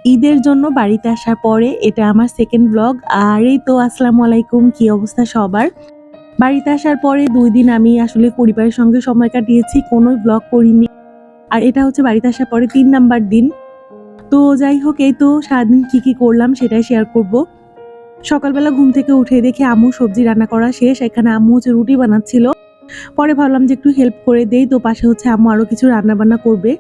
ঈদের জন্য বাড়িতে আসার পরে এটা আমার সেকেন্ড ব্লগ। আর এই তো আসসালামু আলাইকুম, কি অবস্থা সবার? বাড়িতে আসার পরে ২ দিন আমি আসলে পরিবারের সঙ্গে সময় কাটিয়েছি, কোনো ব্লগ করিনি। আর এটা হচ্ছে বাড়িতে আসার পরে ৩ নাম্বার দিন। তো যাই হোক, এই তো সারাদিন কি করলাম সেটাই শেয়ার করব। সকালবেলা ঘুম থেকে উঠে দেখি আম্মু সবজি রান্না করা শেষ। এখানে আম্মু হচ্ছে রুটি বানাচ্ছিল। পরে ভাবলাম যে একটু হেল্প করে দেই। তো পাশে হচ্ছে আম্মু আরো কিছু রান্না-বান্না করবে।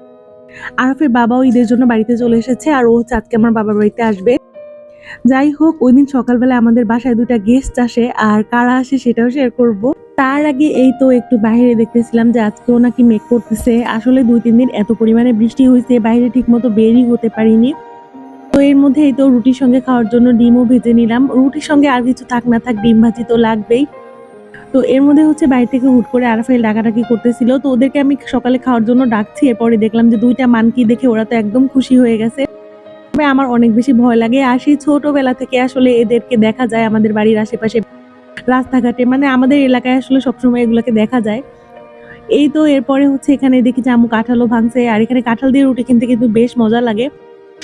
আরাফের বাবাও ঈদের জন্য বাড়িতে চলে এসেছে আর ও হচ্ছে আজকে আমার বাবার বাড়িতে আসবে। যাই হোক, ওইদিন সকালবেলা আমাদের বাসায় ২ টা গেস্ট আসে, আর কারা আসে সেটাও শেয়ার করব। তার আগে এই তো একটু বাইরে দেখতেছিলাম যে আজকেও নাকি মেঘ করতেছে। আসলে ২-৩ দিন এত পরিমাণে বৃষ্টি হইছে, বাইরে ঠিকমতো বেরই হতে পারিনি। তো এর মধ্যে এই তো রুটির সঙ্গে খাওয়ার জন্য ডিমও ভেজে নিলাম। রুটির সঙ্গে আর কিছু থাক না থাক ডিম ভাজি তো লাগবেই। তো এর মধ্যে হচ্ছে বাইরে থেকে হুট করে আরাফাইল ডাকাডাকি করতেছিল। তো ওদেরকে আমি সকালে খাওয়ার জন্য ডাকছি। এরপরে দেখলাম যে ২ টা মানকি দেখে ওরা তো একদম খুশি হয়ে গেছে। তবে আমার অনেক বেশি ভয় লাগে। আর সেই ছোটবেলা থেকে আসলে এদেরকে দেখা যায় আমাদের বাড়ির আশেপাশে রাস্তাঘাটে, মানে আমাদের এলাকায় আসলে সবসময় এগুলোকে দেখা যায়। এই তো এরপরে হচ্ছে এখানে দেখি যে আম্মু কাঁঠালও ভাঙছে, আর এখানে কাঁঠাল দিয়ে রুটি খেতে কিন্তু বেশ মজা লাগে।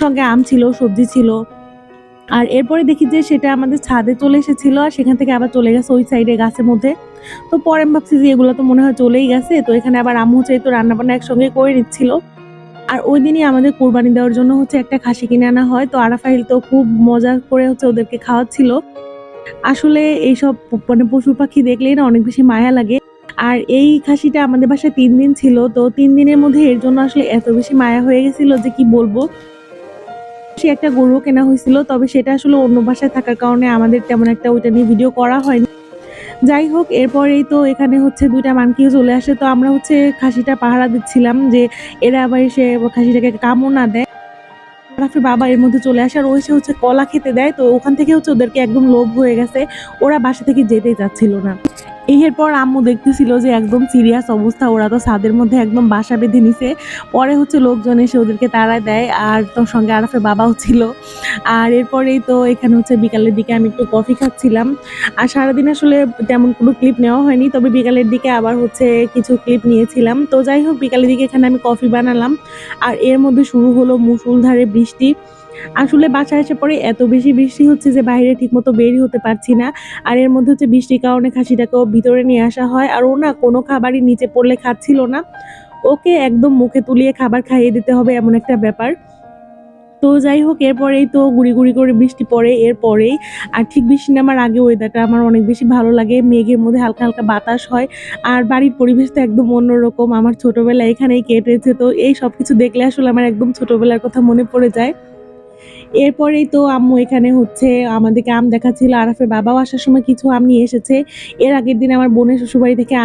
সঙ্গে আম ছিল, সবজি ছিল। আর এরপরে দেখি যে সেটা আমাদের ছাদে চলে এসেছিল, আর সেখান থেকে আবার চলে গেছে ওই সাইডে গাছের মধ্যে। তো পরে আমি ভাবছি যে এগুলো তো মনে হয় চলেই গেছে। তো এখানে আবার আম্মু চাই তো রান্না-বান্না একসঙ্গে করে নিচ্ছিল। আর ওইদিনই আমাদের কোরবানি দেওয়ার জন্য হচ্ছে একটা খাসি কিনে আনা হয়। তো আরাফাইল তো খুব মজা করে হচ্ছে ওদেরকে খাওয়াচ্ছিল। আসলে এইসব মানে পশু-পাখি দেখলেই না অনেক বেশি মায়া লাগে। আর এই খাসিটা আমাদের বাসায় ৩ দিন ছিল। তো ৩ দিনের মধ্যে এর জন্য আসলে এত বেশি মায়া হয়ে গেছিল যে কি বলবো। সে একটা গরুও কেনা হয়েছিল। তবে সেটা আসলে অন্য বাসায় থাকার কারণে আমাদের তেমন একটা ওইটা নিয়ে ভিডিও করা হয়নি। যাই হোক, এরপরেই তো এখানে হচ্ছে ২ টা মানকিও চলে আসে। তো আমরা হচ্ছে খাসিটা পাহারা দিচ্ছিলাম যে এরা আবার এসে খাসিটাকে কামড় না দেয়। আরাফের বাবা এর মধ্যে চলে আসে, আর ও এসে হচ্ছে কলা খেতে দেয়। তো ওখান থেকে হচ্ছে ওদেরকে একদম লোভ হয়ে গেছে। ওরা বাসা থেকে যেতেই চাচ্ছিল না। এরপর আম্মু দেখতেছিল যে একদম সিরিয়াস অবস্থা, ওরা তো ছাদের মধ্যে একদম বাসা বেঁধে নিছে। পরে হচ্ছে লোকজন এসে ওদেরকে তাড়া দেয়, আর তোর সঙ্গে আরাফের বাবাও ছিল। আর এরপরেই তো এখানে হচ্ছে বিকালের দিকে আমি একটু কফি খাচ্ছিলাম। আর সারাদিন আসলে তেমন কোনো ক্লিপ নেওয়া হয়নি। তবে বিকালের দিকে আবার হচ্ছে কিছু ক্লিপ নিয়েছিলাম। তো যাই হোক, বিকালের দিকে এখানে আমি কফি বানালাম। আর এর মধ্যে শুরু হলো মুষলধারে বৃষ্টি। আসলে বাসায় এসে পরে এত বেশি বৃষ্টি হচ্ছে যে বাইরে ঠিকমতো বেরই হতে পারছি না। আর এর মধ্যে হচ্ছে বৃষ্টির কারণে খাসিটাকেও ভিতরে নিয়ে আসা হয়। আর ও না কোনো খাবারই নিচে পড়লে খাচ্ছিল না। ওকে একদম মুখে তুলিয়ে খাবার খাইয়ে দিতে হবে এমন একটা ব্যাপার। তো যাই হোক, এরপরেই তো গুঁড়ি করে বৃষ্টি পড়ে এরপরেই। আর ঠিক বৃষ্টি নামার আগে ওয়েদারটা আমার অনেক বেশি ভালো লাগে। মেঘের মধ্যে হালকা বাতাস হয়। আর বাড়ির পরিবেশটা একদম অন্যরকম। আমার ছোটবেলা এখানেই কেটেছে। তো এই সবকিছু দেখলে আসলে আমার একদম ছোটবেলার কথা মনে পড়ে যায়। এরপরেই তো আম্মু এখানে হচ্ছে আমাদেরকে আম দেখাচ্ছিল। আরাফের বাবাও আসার সময় কিছু আম নিয়ে এসেছে। এর আগের দিন আমার বোনের শ্বশুরবাড়ি থেকে